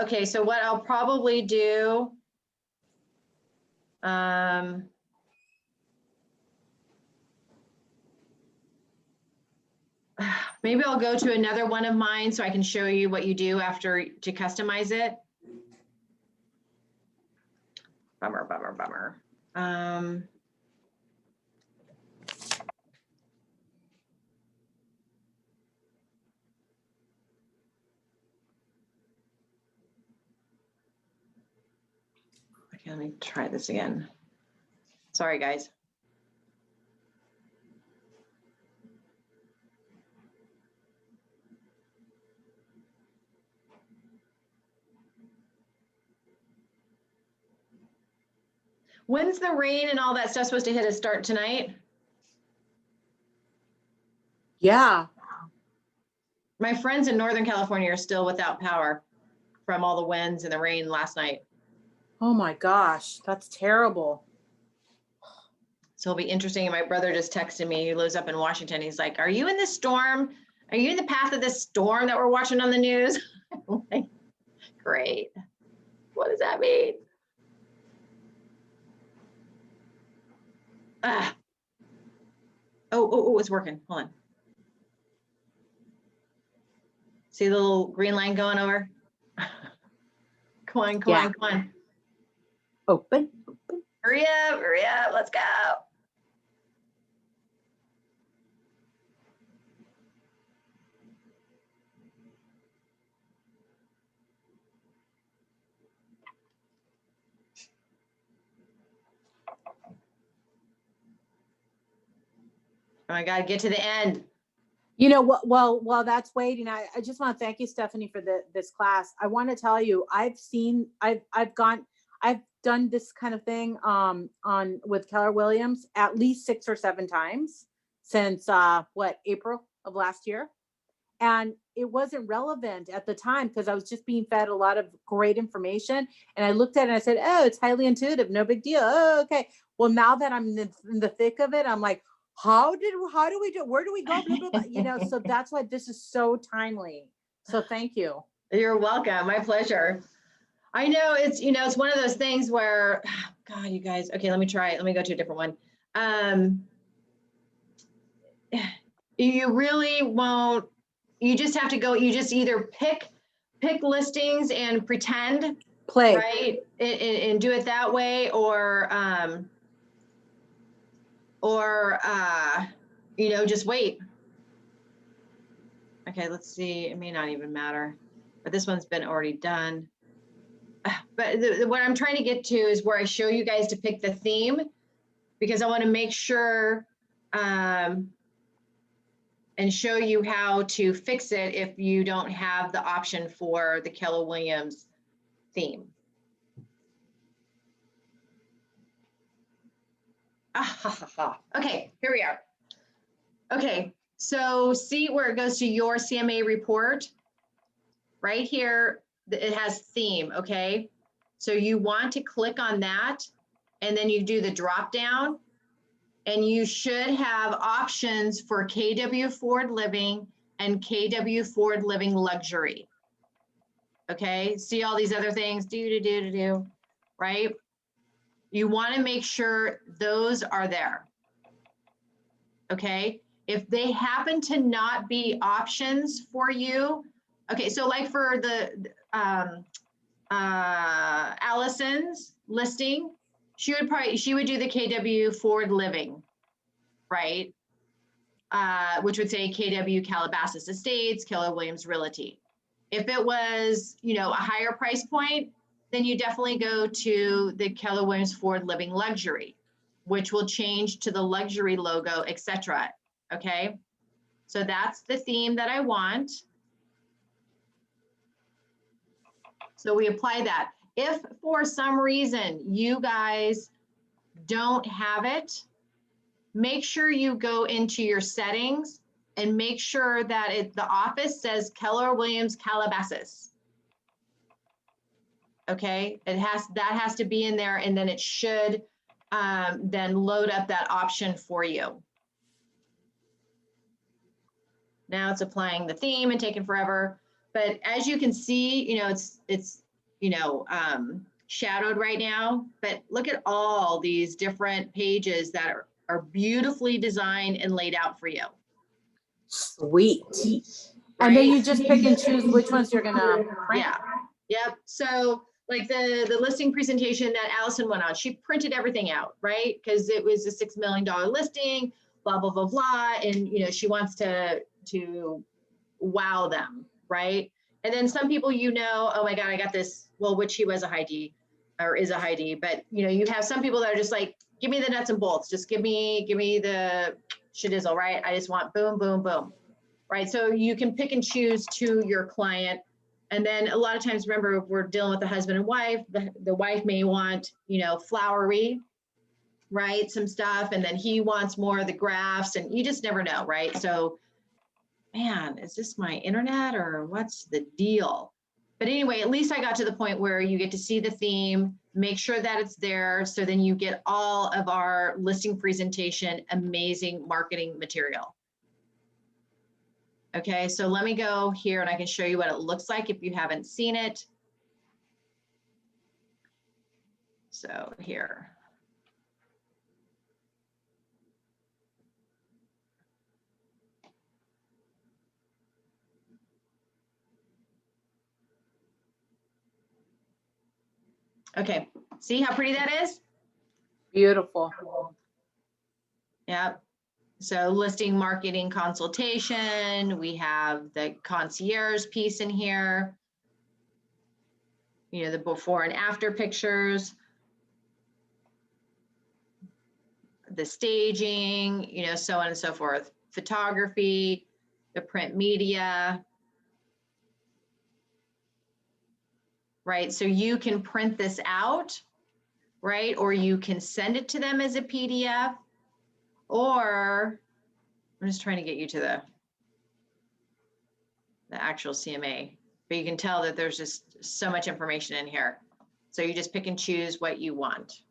Okay, so what I'll probably do, maybe I'll go to another one of mine so I can show you what you do after to customize it. Bummer. Okay, let me try this again. Sorry, guys. When's the rain and all that stuff supposed to hit us? Start tonight? Yeah. My friends in Northern California are still without power from all the winds and the rain last night. Oh my gosh, that's terrible. So it'll be interesting. And my brother just texted me. He lives up in Washington. He's like, "Are you in this storm? Are you in the path of this storm that we're watching on the news?" I'm like, great. What does that mean? Ah. Oh, it's working. Hold on. See the little green line going over? Come on, come on, come on. Open. Hurry up, let's go. Oh my God, get to the end. You know what? Well, while that's waiting, I just want to thank you, Stephanie, for this class. I want to tell you, I've done this kind of thing on with Keller Williams at least 6 or 7 times since April of last year, and it wasn't relevant at the time because I was just being fed a lot of great information, and I looked at it and I said, "Oh, it's highly intuitive, no big deal." Oh, okay. Well, now that I'm in the thick of it, I'm like, how do we do, where do we go, blah, blah, blah. You know, so that's why this is so timely. So thank you. You're welcome. My pleasure. I know it's, you know, it's one of those things where, God, you guys, okay, let me try it. Let me go to a different one. You really won't, you just have to go, you just either pick listings and pretend, Play. right? And do it that way, or you know, just wait. Okay, let's see. It may not even matter, but this one's been already done. But what I'm trying to get to is where I show you guys to pick the theme, because I want to make sure and show you how to fix it if you don't have the option for the Keller Williams theme. Okay, here we are. Okay, so see where it goes to your CMA report? Right here, it has theme, okay? So you want to click on that, and then you do the drop down, and you should have options for KW Forward Living and KW Forward Living Luxury. Okay, see all these other things, right? You want to make sure those are there. Okay, if they happen to not be options for you, okay, so like for the Allison's listing, she would do the KW Forward Living, right? Which would say KW Calabasas Estates, Keller Williams Realty. If it was, you know, a higher price point, then you definitely go to the Keller Williams Forward Living Luxury, which will change to the luxury logo, etc. Okay, so that's the theme that I want. So we apply that. If for some reason you guys don't have it, make sure you go into your settings and make sure that the office says Keller Williams Calabasas. Okay, that has to be in there, and then it should then load up that option for you. Now it's applying the theme and taking forever, but as you can see, you know, it's you know, shadowed right now, but look at all these different pages that are beautifully designed and laid out for you. Sweet. Right? And then you just pick and choose which ones you're gonna print. Yeah. Yep. So like the listing presentation that Allison went on, she printed everything out, right? Because it was a $6 million listing, blah, blah, blah, blah. And, you know, she wants to wow them, right? And then some people, you know, oh my God, I got this, well, which he was a high D, or is a high D, but you know, you have some people that are just like, give me the nuts and bolts, just give me the shidizzle, right? I just want boom, boom, boom, right? So you can pick and choose to your client. And then a lot of times, remember, if we're dealing with the husband and wife, the wife may want, you know, flowery, right? Some stuff, and then he wants more of the graphs, and you just never know, right? So, man, is this my internet or what's the deal? But anyway, at least I got to the point where you get to see the theme, make sure that it's there, so then you get all of our listing presentation, amazing marketing material. Okay, so let me go here and I can show you what it looks like if you haven't seen it. So here. Okay, see how pretty that is? Beautiful. Yep. So listing marketing consultation, we have the concierge piece in here. You know, the before and after pictures, the staging, you know, so on and so forth. Photography, the print media, right? So you can print this out, right? Or you can send it to them as a PDF, or I'm just trying to get you to the actual CMA, but you can tell that there's just so much information in here. So you just pick and choose what you want.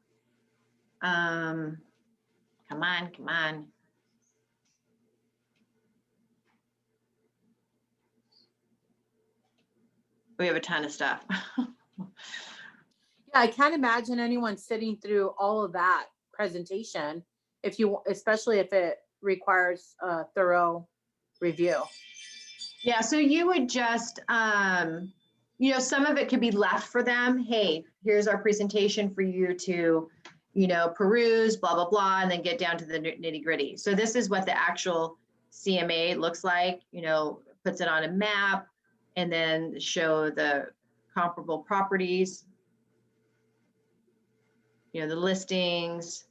Come on, come on. We have a ton of stuff. Yeah, I can't imagine anyone sitting through all of that presentation if you, especially if it requires a thorough review. Yeah, so you would just, you know, some of it could be left for them. Hey, here's our presentation for you to, you know, peruse, blah, blah, blah, and then get down to the nitty gritty. So this is what the actual CMA looks like, you know, puts it on a map and then show the comparable properties, you know, the listings.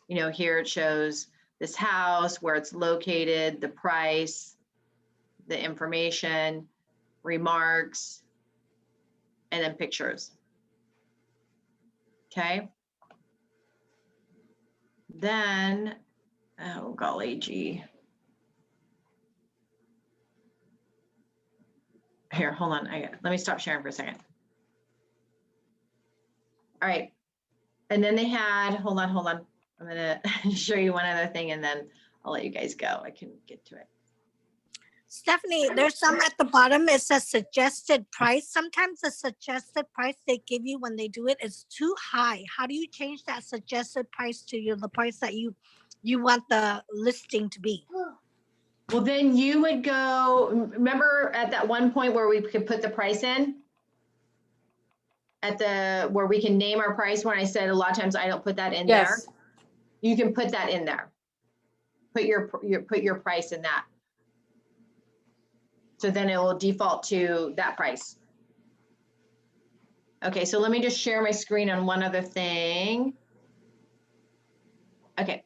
You know, here it shows this house, where it's located, the price, the information, remarks, and then pictures. Okay. Then, oh golly gee. Here, hold on. Let me stop sharing for a second. All right. And then they had, hold on. I'm gonna show you one other thing and then I'll let you guys go. I can get to it. Stephanie, there's some at the bottom. It says suggested price. Sometimes the suggested price they give you when they do it is too high. How do you change that suggested price to the price that you want the listing to be? Well, then you would go, remember at that one point where we could put the price in? Where we can name our price, when I said a lot of times I don't put that in there. You can put that in there. Put your price in that. So then it will default to that price. Okay, so let me just share my screen on one other thing. Okay.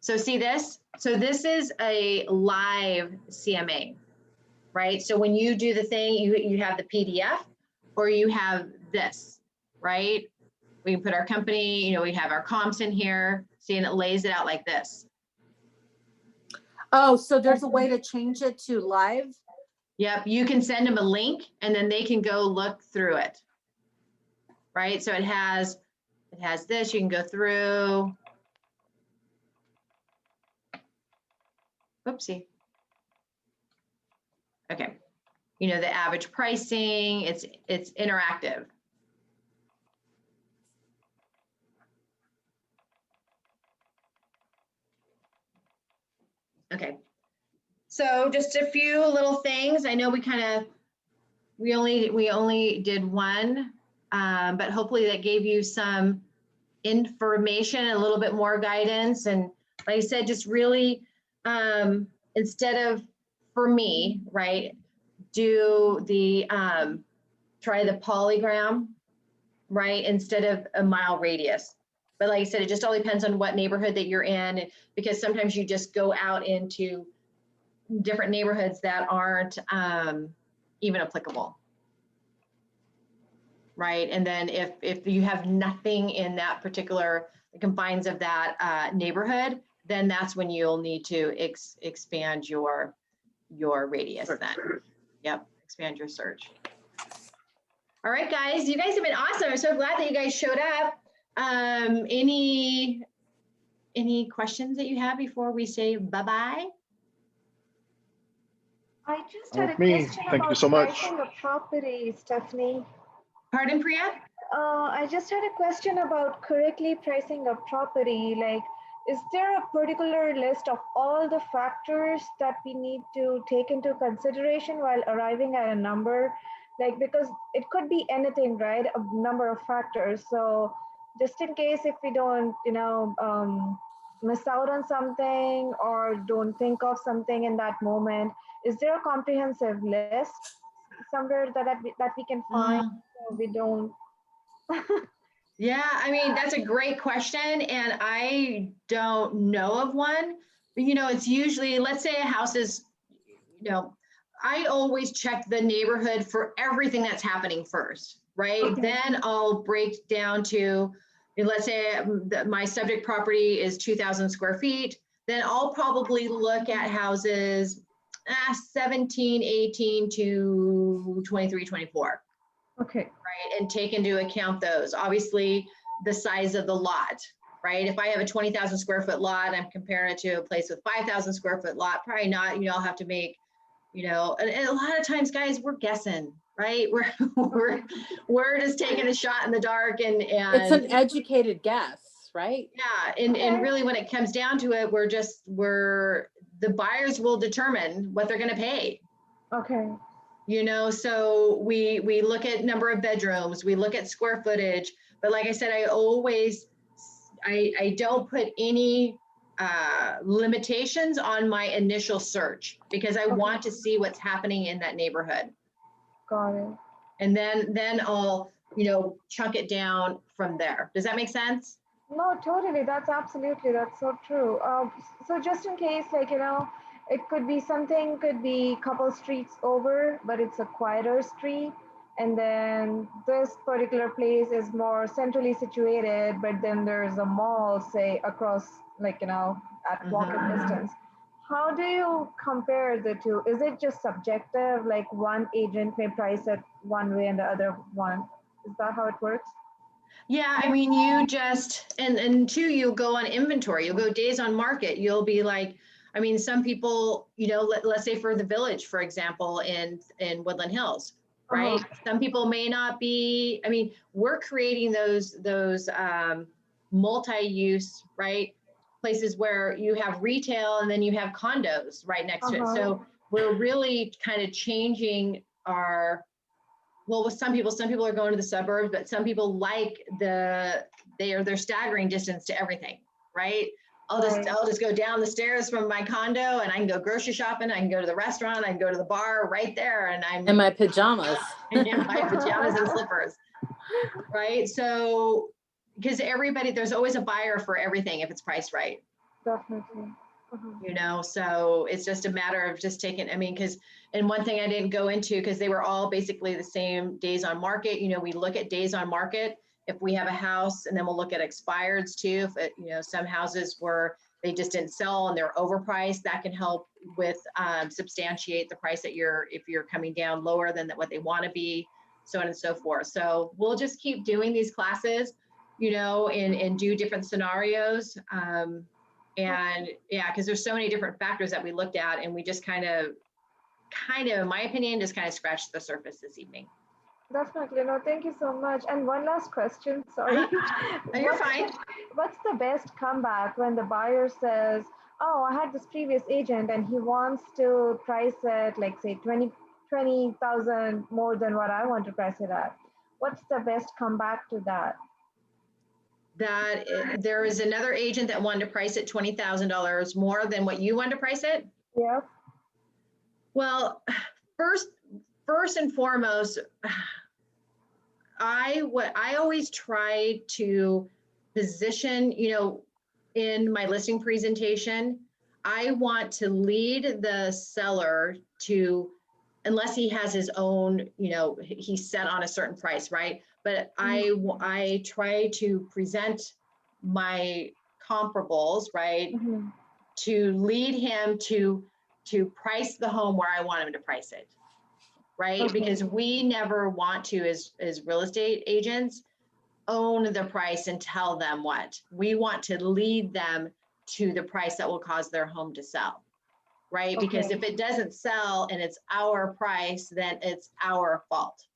So see this? So this is a live CMA, right? So when you do the thing, you have the PDF or you have this, right? We can put our company, you know, we have our comps in here. See, and it lays it out like this. Oh, so there's a way to change it to live? Yep, you can send them a link and then they can go look through it. Right, so it has this, you can go through. Oopsie. Okay, you know, the average pricing, it's interactive. Okay, so just a few little things. I know we only did one, but hopefully that gave you some information, a little bit more guidance. And like I said, just really, instead of, for me, right, do the try the polygram, right, instead of a mile radius. But like I said, it just all depends on what neighborhood that you're in, because sometimes you just go out into different neighborhoods that aren't even applicable. Right, and then if you have nothing in that particular confines of that neighborhood, then that's when you'll need to expand your radius then. Yep, expand your search. All right, guys, you guys have been awesome. I'm so glad that you guys showed up. Any questions that you have before we say bye-bye? I just had a Me. question Thank you about so much. pricing a property, Stephanie. Pardon, Priya? I just had a question about correctly pricing a property. Like, is there a particular list of all the factors that we need to take into consideration while arriving at a number? Like, because it could be anything, right? A number of factors. So just in case if we don't, miss out on something or don't think of something in that moment, is there a comprehensive list somewhere that we can find so we don't? Yeah, I mean, that's a great question, and I don't know of one. But, it's usually, let's say a house is, I always check the neighborhood for everything that's happening first, right? Okay. Then I'll break down to, let's say my subject property is 2,000 square feet, then I'll probably look at houses 17, 18 to 23, 24. Okay. Right, and take into account those. Obviously, the size of the lot, right? If I have a 20,000 square foot lot, I'm comparing it to a place with 5,000 square foot lot, probably not, I'll have to make, and a lot of times, guys, we're guessing, right? We're just taking a shot in the dark and It's an educated guess, right? Yeah, and really when it comes down to it, the buyers will determine what they're going to pay. Okay. So we look at number of bedrooms, we look at square footage, but like I said, I don't put any limitations on my initial search because I want to see what's happening in that neighborhood. Got it. And then I'll, chunk it down from there. Does that make sense? No, totally. That's so true. So just in case, it could be a couple streets over, but it's a quieter street. And then this particular place is more centrally situated, but then there's a mall, say, across, at walking distance. How do you compare the two? Is it just subjective, like one agent may price it one way and the other one? Is that how it works? Yeah, I mean, you just, and two, you'll go on inventory, you'll go days on market, you'll be like, I mean, some people, let's say for the Village, for example, in Woodland Hills, right? Some people may not be, I mean, we're creating those multi-use, right? Places where you have retail and then you have condos right next to it. So we're really kind of changing with some people are going to the suburbs, but some people like they're staggering distance to everything, right? I'll just go down the stairs from my condo and I can go grocery shopping, I can go to the restaurant, I can go to the bar right there, and I'm in my pajamas. in my pajamas and slippers, right? So, because there's always a buyer for everything if it's priced right. Definitely. So it's just a matter of just taking, and one thing I didn't go into, because they were all basically the same days on market, we look at days on market. If we have a house, and then we'll look at expireds too. If some houses where they just didn't sell and they're overpriced, that can help with substantiate the price that if you're coming down lower than what they want to be, so on and so forth. So we'll just keep doing these classes, and do different scenarios. And yeah, because there's so many different factors that we looked at, and we just kind of, in my opinion, just kind of scratched the surface this evening. Definitely. No, thank you so much. And one last question, sorry. No, you're fine. What's the best comeback when the buyer says, oh, I had this previous agent and he wants to price it like, say, 20,000 more than what I want to price it at? What's the best comeback to that? That there is another agent that wanted to price it $20,000 more than what you wanted to price it? Yeah. Well, first and foremost, I always try to position, in my listing presentation, I want to lead the seller to, unless he has his own, he's set on a certain price, right? But I try to present my comparables, right? Mhm. To lead him to price the home where I want him to price it, right? Okay. Because we never want to, as real estate agents, own the price and tell them what. We want to lead them to the price that will cause their home to sell, right? Because Okay. if it doesn't sell and it's our price, then it's our fault,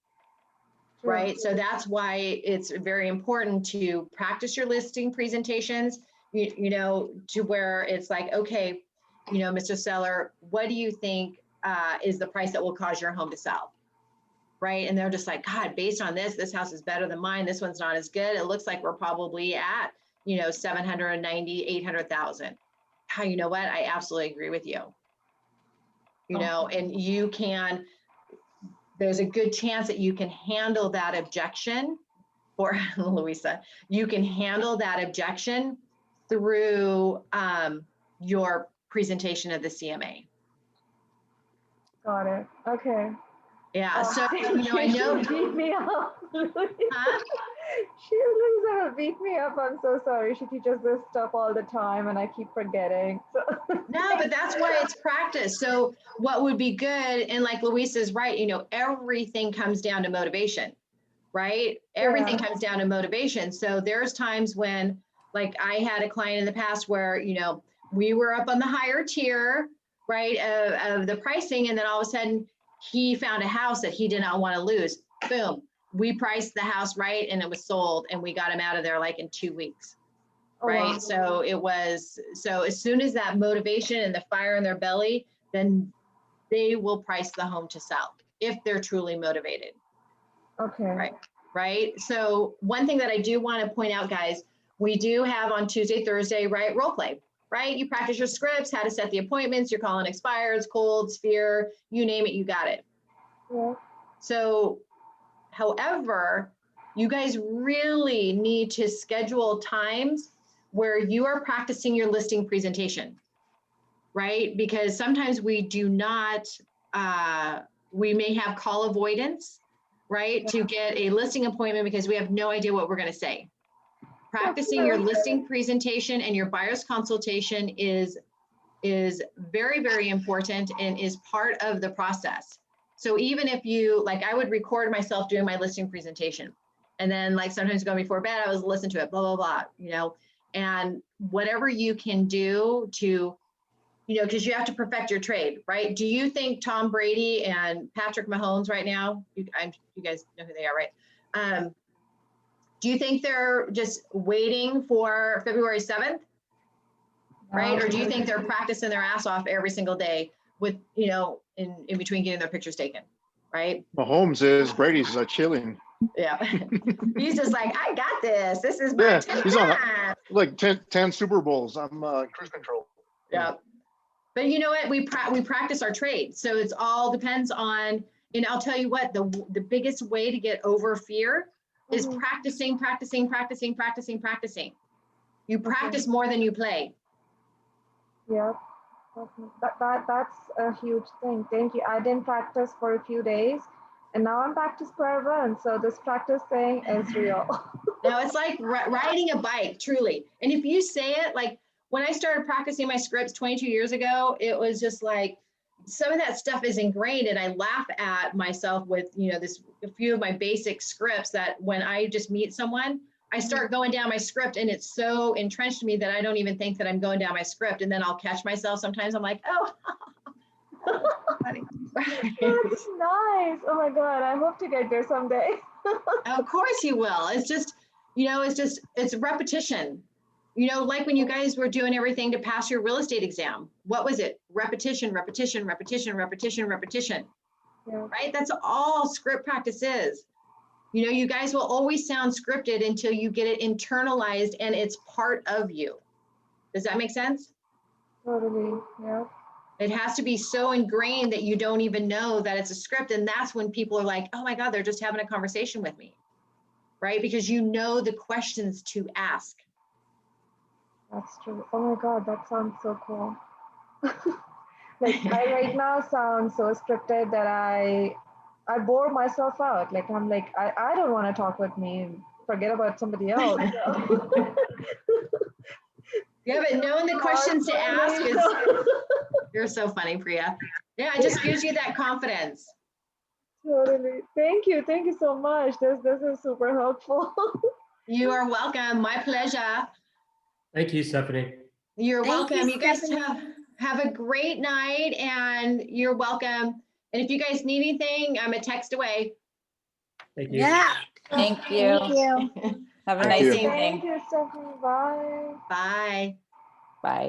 True. right? So that's why it's very important to practice your listing presentations, to where it's like, okay, Mr. Seller, what do you think is the price that will cause your home to sell? Right. And they're just like, God, based on this house is better than mine. This one's not as good. It looks like we're probably at, 790, 800,000. You know what? I absolutely agree with you. And there's a good chance that you can handle that objection, or Louisa, you can handle that objection through your presentation of the CMA. Got it. Okay. Yeah. So, I She know. beat me up. Huh? Lisa beat me up. I'm so sorry. She teaches this stuff all the time and I keep forgetting. So. No, but that's why it's practice. So what would be good, and like Louisa's right, everything comes down to motivation, right? Everything comes down to motivation. So there's times when, like, I had a client in the past where, we were up on the higher tier, right, of the pricing. And then all of a sudden he found a house that he did not want to lose. Boom. We priced the house right and it was sold, and we got him out of there like in 2 weeks. Right. Oh, wow. So as soon as that motivation and the fire in their belly, then they will price the home to sell if they're truly motivated. Okay. Right. So one thing that I do want to point out, guys, we do have on Tuesday, Thursday, right, role play, right? You practice your scripts, how to set the appointments, you're calling expireds, cold, sphere, you name it, you got it. Yeah. So, however, you guys really need to schedule times where you are practicing your listing presentation, right? Because sometimes we do not, we may have call avoidance, right? To get a listing appointment because we have no idea what we're going to say. Practicing your listing presentation and your buyer's consultation is very, very important and is part of the process. So even if you, like, I would record myself doing my listing presentation, and then like sometimes going before bed, I was listening to it, blah, blah, blah, and whatever you can do to, because you have to perfect your trade, right? Do you think Tom Brady and Patrick Mahomes right now, you guys know who they are, right? Do you think they're just waiting for February 7th? Right? Or do you think they're practicing their ass off every single day with, in between getting their pictures taken, right? Mahomes is, Brady's chilling. Yeah. He's just like, I got this. This is my he's on like 10 Super Bowls. I'm cruise control. Yeah. But you know what? We practice our trade. So it's all depends on, and I'll tell you what, the biggest way to get over fear is practicing. You practice more than you play. Yeah, that's a huge thing. Thank you. I didn't practice for a few days, and now I'm back to square one. So this practice thing is real. No, it's like riding a bike, truly. And if you say it, like when I started practicing my scripts 22 years ago, it was just like some of that stuff is ingrained, and I laugh at myself with a few of my basic scripts that when I just meet someone, I start going down my script and it's so entrenched in me that I don't even think that I'm going down my script. And then I'll catch myself. Sometimes I'm like, oh, funny. That's nice. Oh my God. I hope to get there someday. Of course you will. It's just, it's repetition. Like when you guys were doing everything to pass your real estate exam, what was it? Repetition. Yeah. Right? That's all script practice is. You guys will always sound scripted until you get it internalized and it's part of you. Does that make sense? Totally. Yeah. It has to be so ingrained that you don't even know that it's a script. And that's when people are like, oh my God, they're just having a conversation with me. right? Because you know the questions to ask. That's true. Oh my God, that sounds so cool. Like I right now sound so scripted that I bore myself out. Like I'm like, I don't want to talk with me. Forget about somebody else. Yeah, but knowing the questions to ask is, you're so funny, Priya. Yeah, it just gives you that confidence. Totally. Thank you. Thank you so much. This is super helpful. You are welcome. My pleasure. Thank you, Stephanie. You're Thank you, welcome. You guys Stephanie. have a great night, and you're welcome. And if you guys need anything, I'm a text away. Thank you. Yeah. Thank you. Thank you. Have a Thank nice you. evening. Thank you, Stephanie. Bye. Bye. Bye.